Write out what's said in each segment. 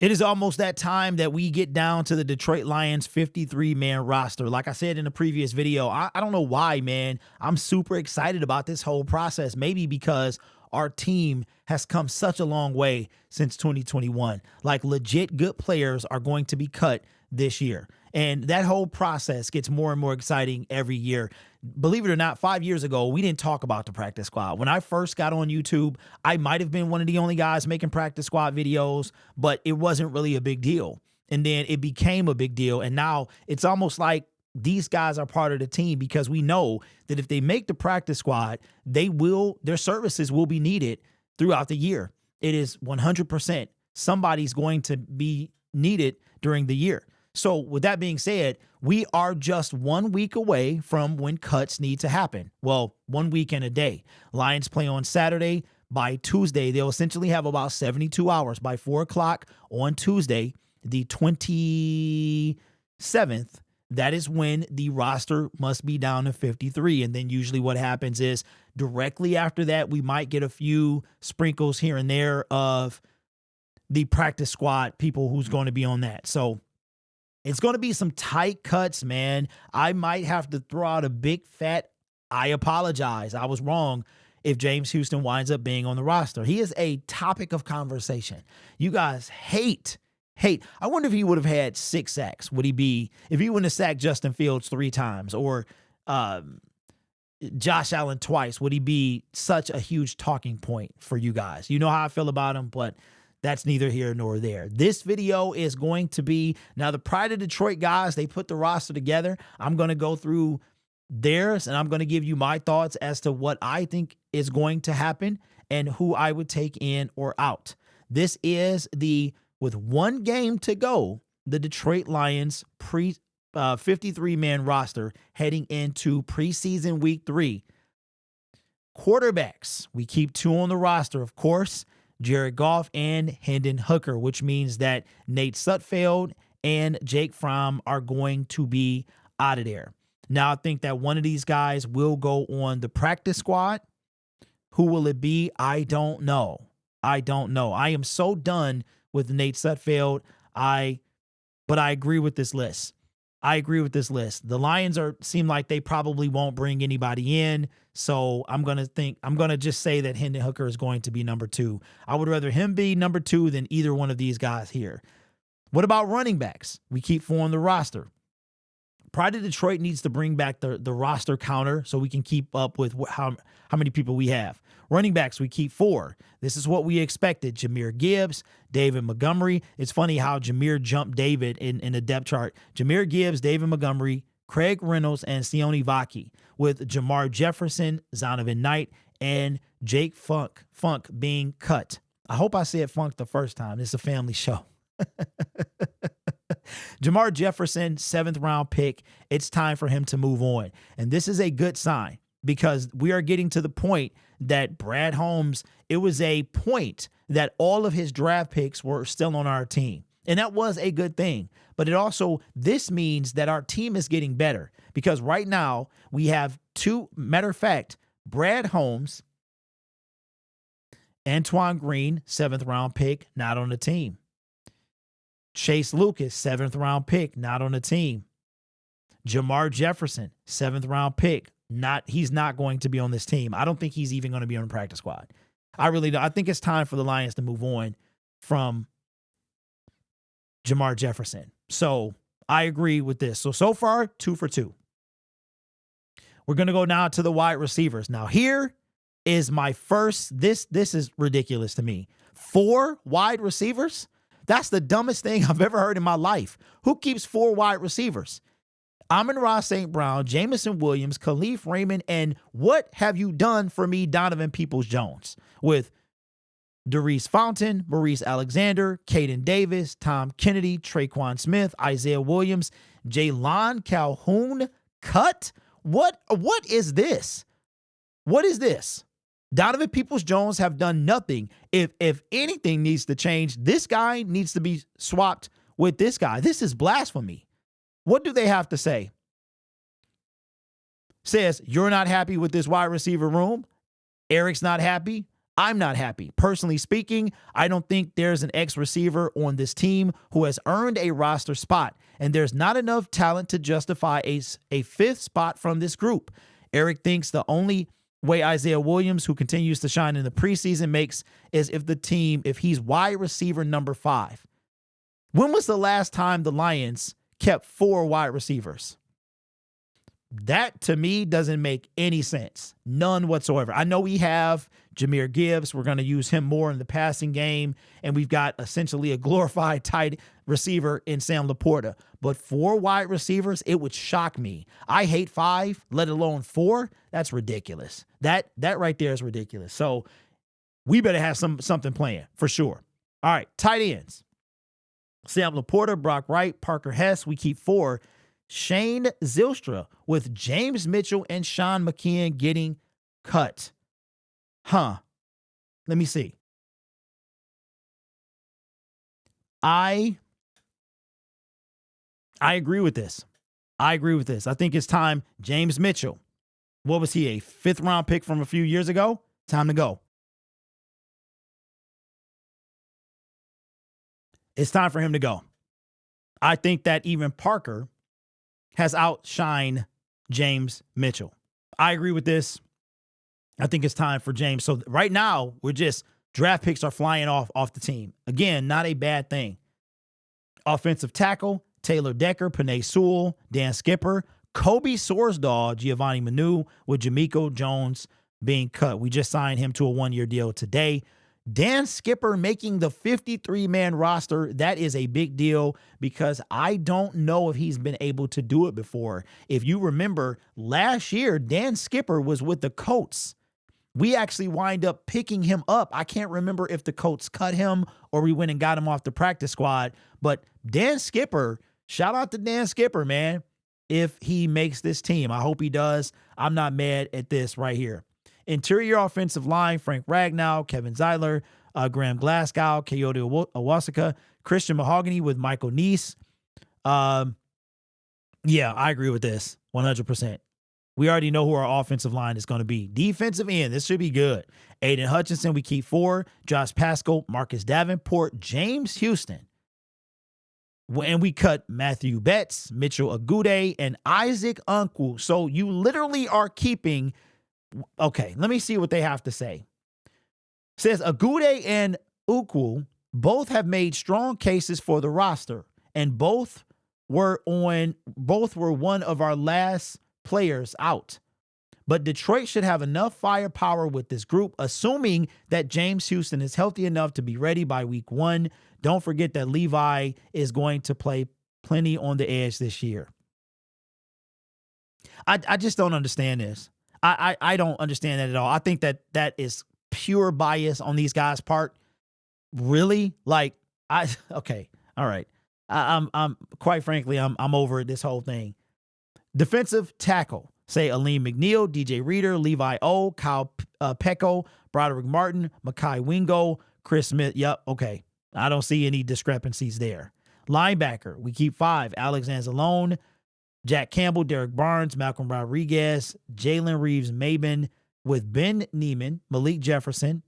It is almost that time that we get down to the Detroit Lions 53-man roster. Like I said in the previous video, I don't know why, man. I'm super excited about this whole process. Maybe because our team has come such a long way since 2021. Like, legit good players are going to be cut this year. And that whole process gets more and more exciting every year. Believe it or not, 5 years ago, we didn't talk about the practice squad. When I first got on YouTube, I might have been one of the only guys making practice squad videos, but it wasn't really a big deal. And then it became a big deal. And now it's almost like these guys are part of the team, because we know that if they make the practice squad, their services will be needed throughout the year. It is 100%. Somebody's going to be needed during the year. So with that being said, we are just 1 week away from when cuts need to happen. Well, 1 week and a day. Lions play on Saturday. By Tuesday, they'll essentially have about 72 hours. By 4 o'clock on Tuesday, the 27th, that is when the roster must be down to 53. And then usually what happens is directly after that, we might get a few sprinkles here and there of the practice squad people who's going to be on that. So it's going to be some tight cuts, man. I might have to throw out a big fat, I apologize, I was wrong, if James Houston winds up being on the roster. He is a topic of conversation. You guys hate. I wonder if he would have had 6 sacks. Would he be, if he wouldn't have sacked Justin Fields 3 times or Josh Allen twice, would he be such a huge talking point for you guys? You know how I feel about him, but that's neither here nor there. This video is going to be, now the Pride of Detroit guys, they put the roster together. I'm going to go through theirs and I'm going to give you my thoughts as to what I think is going to happen and who I would take in or out. This is with 1 game to go, the Detroit Lions 53-man roster heading into preseason week 3. Quarterbacks, we keep 2 on the roster, of course. Jared Goff and Hendon Hooker, which means that Nate Sudfeld and Jake Fromm are going to be out of there. Now, I think that one of these guys will go on the practice squad. Who will it be? I don't know. I am so done with Nate Sudfeld. But I agree with this list. The Lions seem like they probably won't bring anybody in. So I'm going to just say that Hendon Hooker is going to be number 2. I would rather him be number 2 than either one of these guys here. What about running backs? We keep 4 on the roster. Pride of Detroit needs to bring back the roster counter so we can keep up with how many people we have. Running backs, we keep 4. This is what we expected. Jahmyr Gibbs, David Montgomery. It's funny how Jahmyr jumped David in the depth chart. Jahmyr Gibbs, David Montgomery, Craig Reynolds, and Sione Vaki, with Jamar Jefferson, Zonovan Knight, and Jake Funk being cut. I hope I said Funk the first time. It's a family show. Jamar Jefferson, 7th round pick. It's time for him to move on. And this is a good sign, because we are getting to the point that Brad Holmes, it was a point that all of his draft picks were still on our team. And that was a good thing. But this means that our team is getting better, because right now we have 2, matter of fact, Brad Holmes, Antoine Green, 7th round pick, not on the team. Chase Lucas, 7th round pick, not on the team. Jamar Jefferson, 7th round pick, he's not going to be on this team. I don't think he's even going to be on the practice squad. I really don't. I think it's time for the Lions to move on from Jamar Jefferson. So I agree with this. So far, 2 for 2. We're going to go now to the wide receivers. Now here is my first, this is ridiculous to me. 4 wide receivers? That's the dumbest thing I've ever heard in my life. Who keeps 4 wide receivers? Amon-Ra St. Brown, Jamison Williams, Khalif Raymond, and what have you done for me, Donovan Peoples-Jones, with Darius Fountain, Maurice Alexander, Caden Davis, Tom Kennedy, Traquan Smith, Isaiah Williams, Jaylon Calhoun cut? What is this? What is this? Donovan Peoples-Jones have done nothing. If anything needs to change, this guy needs to be swapped with this guy. This is blasphemy. What do they have to say? Says, you're not happy with this wide receiver room. Eric's not happy. I'm not happy. Personally speaking, I don't think there's an ex-receiver on this team who has earned a roster spot, and there's not enough talent to justify a fifth spot from this group. Eric thinks the only way Isaiah Williams, who continues to shine in the preseason, makes is if he's wide receiver number 5. When was the last time the Lions kept 4 wide receivers? That, to me, doesn't make any sense. None whatsoever. I know we have Jahmyr Gibbs. We're going to use him more in the passing game, and we've got essentially a glorified tight receiver in Sam Laporta. But 4 wide receivers, it would shock me. I hate 5, let alone 4. That's ridiculous. That right there is ridiculous. So we better have something playing for sure. All right, tight ends. Sam Laporta, Brock Wright, Parker Hess. We keep 4. Shane Zylstra with James Mitchell and Sean McKeon getting cut. Let me see. I agree with this. I think it's time. James Mitchell. What was he, a 5th round pick from a few years ago? Time to go. It's time for him to go. I think that even Parker has outshined James Mitchell. I agree with this. I think it's time for James. So right now, we're just draft picks are flying off the team. Again, not a bad thing. Offensive tackle, Taylor Decker, Penei Sewell, Dan Skipper, Kobe Sorsdahl, Giovanni Manu, with Jamiko Jones being cut. We just signed him to a 1-year deal today. Dan Skipper making the 53-man roster, that is a big deal because I don't know if he's been able to do it before. If you remember, last year, Dan Skipper was with the Colts. We actually wind up picking him up. I can't remember if the Colts cut him or we went and got him off the practice squad. But Dan Skipper, shout out to Dan Skipper, man, if he makes this team. I hope he does. I'm not mad at this right here. Interior offensive line, Frank Ragnow, Kevin Zeiler, Graham Glasgow, Coyote Owasaka, Christian Mahogany with Michael Neese. Yeah, I agree with this 100%. We already know who our offensive line is going to be. Defensive end, this should be good. Aiden Hutchinson, we keep 4. Josh Pascal, Marcus Davenport, James Houston. And we cut Matthew Betts, Mitchell Agude, and Isaac Uncle. So you literally are keeping... Okay, let me see what they have to say. Says Agude and Ukwu both have made strong cases for the roster, and both were one of our last players out. But Detroit should have enough firepower with this group, assuming that James Houston is healthy enough to be ready by week 1. Don't forget that Levi is going to play plenty on the edge this year. I just don't understand this. I don't understand that at all. I think that is pure bias on these guys' part. Really? Okay. All right. I'm quite frankly, I'm over this whole thing. Defensive tackle, say Aleem McNeil, DJ Reader, Levi O, Kyle Pecco, Broderick Martin, Makai Wingo, Chris Smith. Yep. Okay. I don't see any discrepancies there. Linebacker, we keep 5. Alex Anzalone, Jack Campbell, Derek Barnes, Malcolm Rodriguez, Jalen Reeves-Maben with Ben Neiman, Malik Jefferson,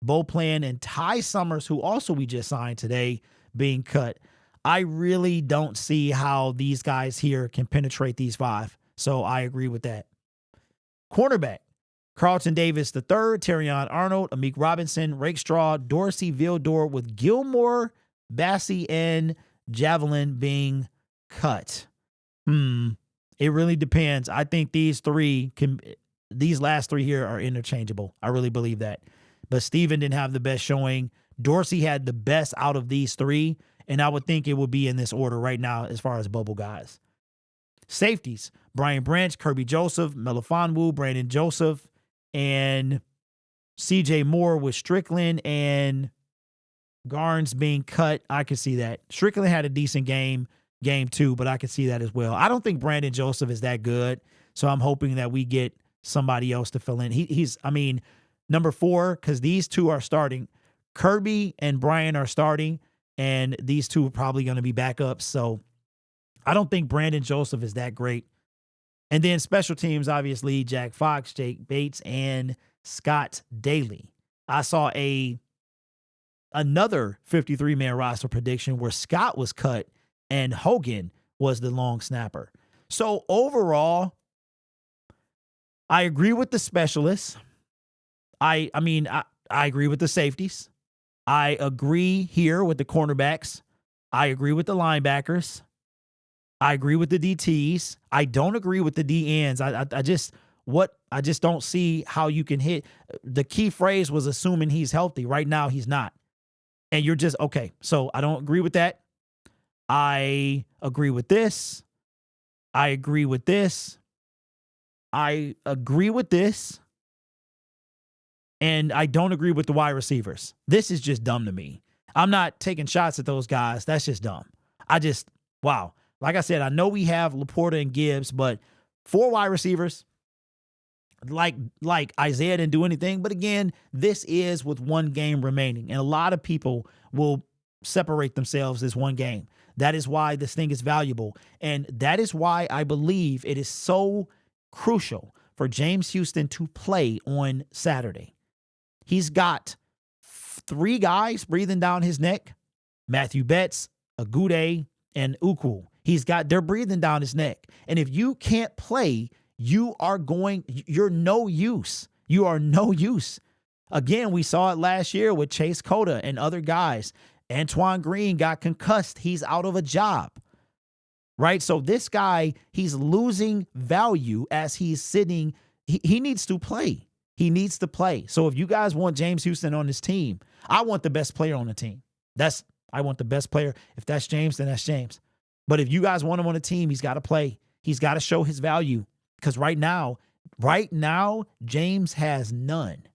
Bo Plan, and Ty Summers, who also we just signed today, being cut. I really don't see how these guys here can penetrate these 5. So I agree with that. Cornerback, Carlton Davis III, Terrion Arnold, Amik Robinson, Rakestraw, Dorsey Vildor with Gilmore, Bassie, and Javelin being cut. It really depends. I think these last 3 here are interchangeable. I really believe that. But Steven didn't have the best showing. Dorsey had the best out of these 3, and I would think it would be in this order right now as far as bubble guys. Safeties, Brian Branch, Kirby Joseph, Melifonwu, Brandon Joseph, and CJ Moore with Strickland and Garnes being cut. I could see that. Strickland had a decent game 2, but I could see that as well. I don't think Brandon Joseph is that good, so I'm hoping that we get somebody else to fill in. He's number 4, because these 2 are starting. Kirby and Brian are starting, and these 2 are probably going to be backups, so I don't think Brandon Joseph is that great. And then special teams, obviously, Jack Fox, Jake Bates, and Scott Daly. I saw another 53-man roster prediction where Scott was cut and Hogan was the long snapper. So overall, I agree with the specialists. I agree with the safeties. I agree here with the cornerbacks. I agree with the linebackers. I agree with the DTs. I don't agree with the DNs. I just don't see how you can hit. The key phrase was assuming he's healthy. Right now, he's not. And you're just, okay, so I don't agree with that. I agree with this. I agree with this. I agree with this. And I don't agree with the wide receivers. This is just dumb to me. I'm not taking shots at those guys. That's just dumb. Wow. Like I said, I know we have Laporta and Gibbs, but 4 wide receivers, like Isaiah didn't do anything. But again, this is with 1 game remaining. And a lot of people will separate themselves this 1 game. That is why this thing is valuable. And that is why I believe it is so crucial for James Houston to play on Saturday. He's got 3 guys breathing down his neck: Matthew Betts, Agude, and Uku. They're breathing down his neck. And if you can't play, you're no use. You are no use. Again, we saw it last year with Chase Cota and other guys. Antoine Green got concussed. He's out of a job, right? So this guy, he's losing value as he's sitting. He needs to play. He needs to play. So if you guys want James Houston on this team, I want the best player on the team. I want the best player. If that's James, then that's James. But if you guys want him on the team, he's got to play. He's got to show his value. Because right now, James has none.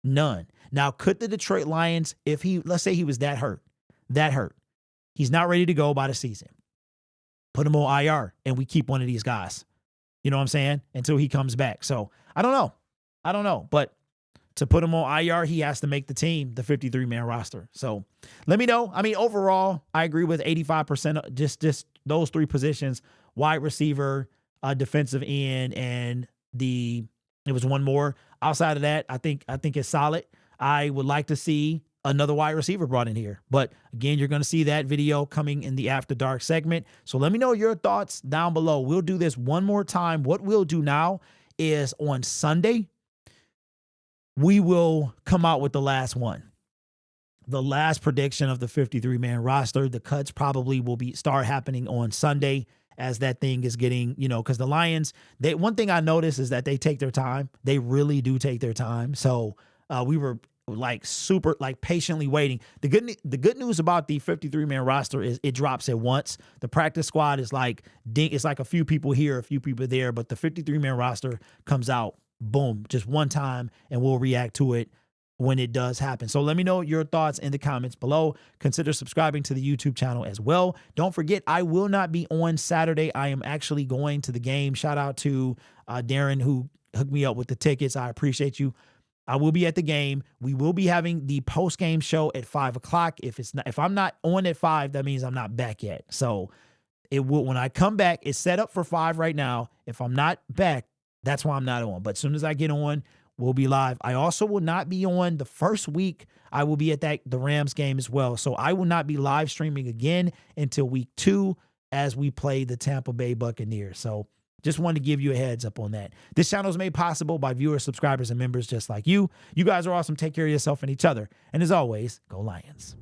None. Now, could the Detroit Lions, let's say he was that hurt, he's not ready to go by the season, put him on IR and we keep one of these guys. You know what I'm saying? Until he comes back. So I don't know. But to put him on IR, he has to make the team, the 53-man roster. So let me know. I mean, overall, I agree with 85%, just those 3 positions: wide receiver, defensive end, and it was 1 more. Outside of that, I think it's solid. I would like to see another wide receiver brought in here. But again, you're going to see that video coming in the After Dark segment. So let me know your thoughts down below. We'll do this 1 more time. What we'll do now is on Sunday, we will come out with the last one. The last prediction of the 53-man roster. The cuts probably will start happening on Sunday as that thing is getting, because the Lions, one thing I noticed is that they take their time. They really do take their time. So we were super patiently waiting. The good news about the 53-man roster is it drops at once. The practice squad is it's like a few people here, a few people there, but the 53-man roster comes out, boom, just one time, and we'll react to it when it does happen. So let me know your thoughts in the comments below. Consider subscribing to the YouTube channel as well. Don't forget, I will not be on Saturday. I am actually going to the game. Shout out to Darren who hooked me up with the tickets. I appreciate you. I will be at the game. We will be having the post-game show at 5 o'clock. If I'm not on at 5, that means I'm not back yet. So when I come back, it's set up for 5 right now. If I'm not back, that's why I'm not on. But as soon as I get on, we'll be live. I also will not be on the first week. I will be at the Rams game as well. So I will not be live streaming again until week 2 as we play the Tampa Bay Buccaneers. So just wanted to give you a heads up on that. This channel is made possible by viewers, subscribers, and members just like you. You guys are awesome. Take care of yourself and each other. And as always, go Lions.